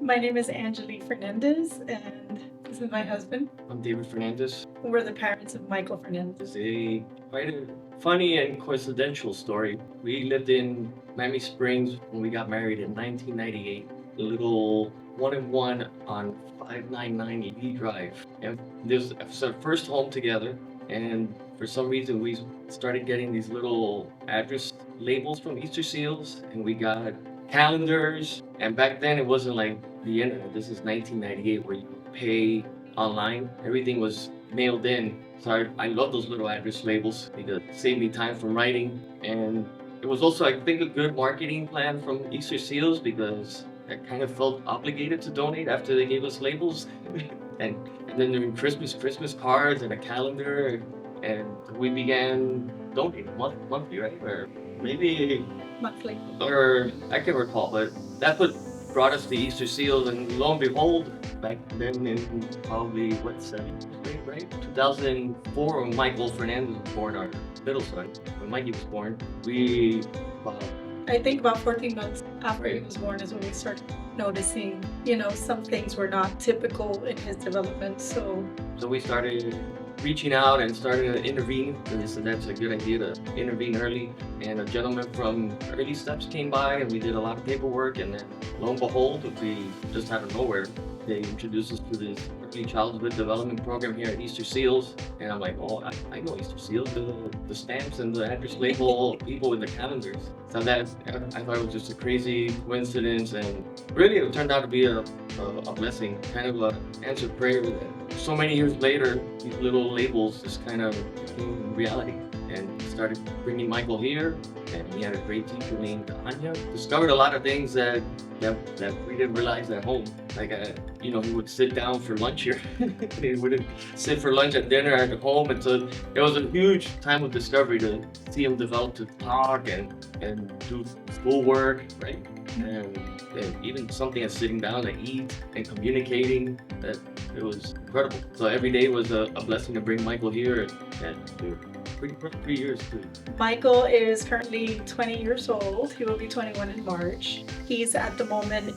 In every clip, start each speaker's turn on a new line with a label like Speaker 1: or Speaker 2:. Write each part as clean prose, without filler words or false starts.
Speaker 1: My name is Angelique Fernandez, and this is my husband.
Speaker 2: I'm David Fernandez.
Speaker 1: We're the parents of Michael Fernandez.
Speaker 2: It's a quite a funny and coincidental story. We lived in Miami Springs when we got married in 1998. A little one and one on 599 Lee Drive. And this was our first home together. And for some reason, we started getting these little address labels from Easterseals, and we got calendars. And back then, it wasn't like the internet. This is 1998, where you pay online. Everything was mailed in. So I love those little address labels because it saved me time from writing. And it was also, I think, a good marketing plan from Easterseals because I kind of felt obligated to donate after they gave us labels. and and then during Christmas cards and a calendar, and we began donating monthly, right? Or maybe,
Speaker 1: Monthly.
Speaker 2: or I can't recall, but that's what brought us to Easterseals, and lo and behold, back then in probably what 7th grade, right? 2004, when Michael Fernandez was born, our middle son. When Mikey was born, we
Speaker 1: I think about 14 months after he was born is when we started noticing, some things were not typical in his development. So
Speaker 2: we started reaching out and started to intervene. And they said that's a good idea to intervene early. And a gentleman from Early Steps came by, and we did a lot of paperwork. And then lo and behold, we just out of nowhere, they introduced us to this early childhood development program here at Easterseals. And I'm like, oh, I know Easterseals, the stamps and the address label people with the calendars. So that I thought it was just a crazy coincidence, and really it turned out to be a blessing, kind of an answered prayer. So many years later, these little labels just kind of became reality, and started bringing Michael here. And he had a great teacher named Anya. Discovered a lot of things that we didn't realize at home. Like, he would sit down for lunch here. He wouldn't sit for lunch at dinner at home. And so it was a huge time of discovery to see him develop to talk and do schoolwork, right? And even something as sitting down to eat and communicating, that it was incredible. So every day was a blessing to bring Michael here, and to 3 years too.
Speaker 1: Michael is currently 20 years old. He will be 21 in March. He's at the moment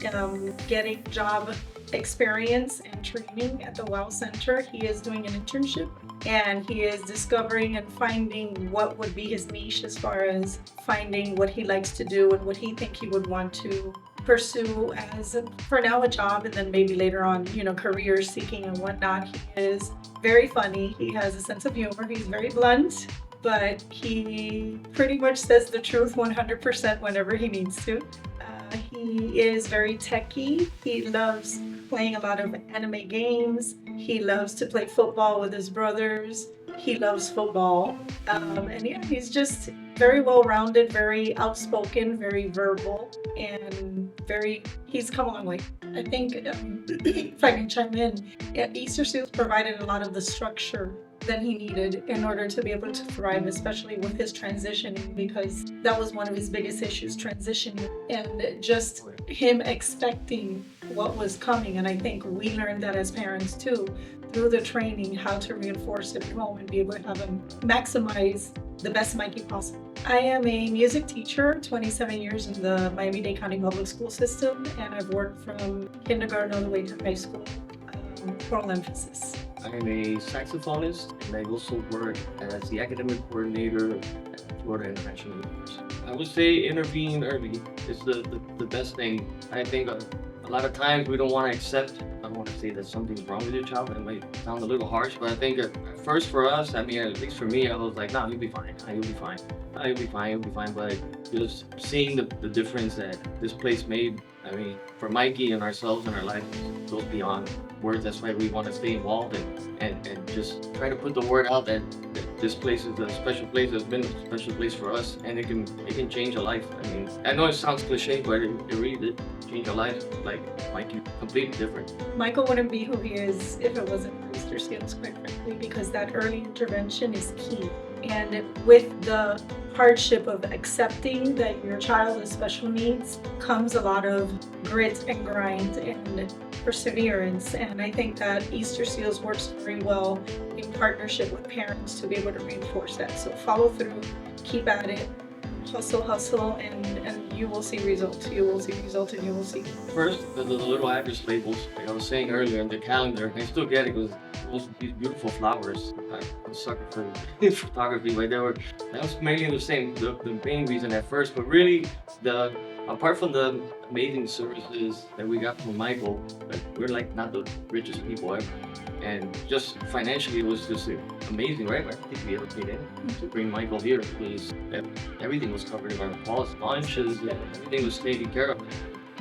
Speaker 1: getting job experience and training at the WOW Center. He is doing an internship, and he is discovering and finding what would be his niche as far as finding what he likes to do and what he think he would want to pursue as, for now, a job, and then maybe later on, career seeking and whatnot. He is very funny. He has a sense of humor. He's very blunt, but he pretty much says the truth 100% whenever he needs to. He is very techy. He loves playing a lot of anime games. He loves to play football with his brothers. He loves football. And yeah, he's just very well-rounded, very outspoken, very verbal, and he's come a long way. I think, if I can chime in, Easterseals provided a lot of the structure that he needed in order to be able to thrive, especially with his transitioning, because that was one of his biggest issues, transitioning, and just him expecting what was coming. And I think we learned that as parents too, through the training, how to reinforce it at home and be able to have him maximize the best Mikey possible. I am a music teacher, 27 years in the Miami-Dade County Public School System, and I've worked from kindergarten all the way to high school, oral emphasis.
Speaker 2: I'm a saxophonist, and I also work as the academic coordinator at Florida International University. I would say intervene early is the best thing. I think a lot of times we don't want to accept, I don't want to say that something's wrong with your child. It might sound a little harsh, but I think at first for us, at least for me, I was like, nah, you'll be fine. You'll be fine. You'll be fine. You'll be fine. But just seeing the difference that this place made, for Mikey and ourselves and our life, goes beyond words. That's why we want to stay involved and just try to put the word out that this place is a special place. It's been a special place for us, and it can change a life. I know it sounds cliche, but it really did change a life. Like Mikey, completely different.
Speaker 1: Michael wouldn't be who he is if it wasn't for Easterseals, quite frankly, because that early intervention is key. And with the hardship of accepting that your child has special needs comes a lot of grit and grind and perseverance. And I think that Easterseals works very well in partnership with parents to be able to reinforce that. So follow through, keep at it, hustle, and you will see results. You will see results, and you will see.
Speaker 2: First, the little address labels, like I was saying earlier, in the calendar, I still get it because these beautiful flowers. I'm a sucker for photography, but that was mainly the main reason at first. But really, the apart from the amazing services that we got from Michael, like, we're like not the richest people ever. And just financially, it was just amazing, right? I don't think we ever paid anything to bring Michael here because everything was covered in our policy, lunches, everything was taken care of.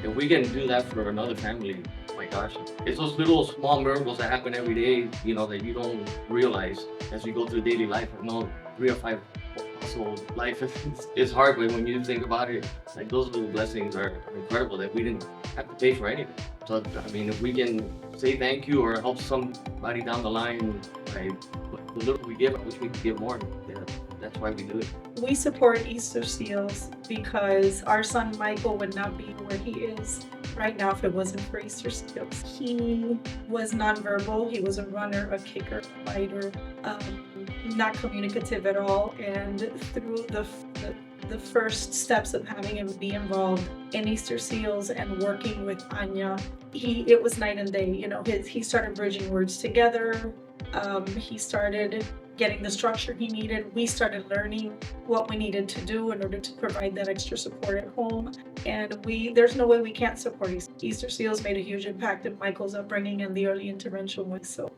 Speaker 2: If we can do that for another family, oh my gosh, it's those little small miracles that happen every day, that you don't realize as you go through daily life. I know 3 or 5 household life is hard, but when you think about it, like those little blessings are incredible that we didn't have to pay for anything. So I mean, if we can say thank you or help somebody down the line, by the little we give, I wish we could give more. Yeah, that's why we do it.
Speaker 1: We support Easterseals because our son Michael would not be where he is right now if it wasn't for Easterseals. He was nonverbal. He was a runner, a kicker, a fighter, not communicative at all. And through the first steps of having him be involved in Easterseals and working with Anya, it was night and day. He started bridging words together. He started getting the structure he needed. We started learning what we needed to do in order to provide that extra support at home. And there's no way we can't support Easterseals. Made a huge impact in Michael's upbringing and the early intervention with. So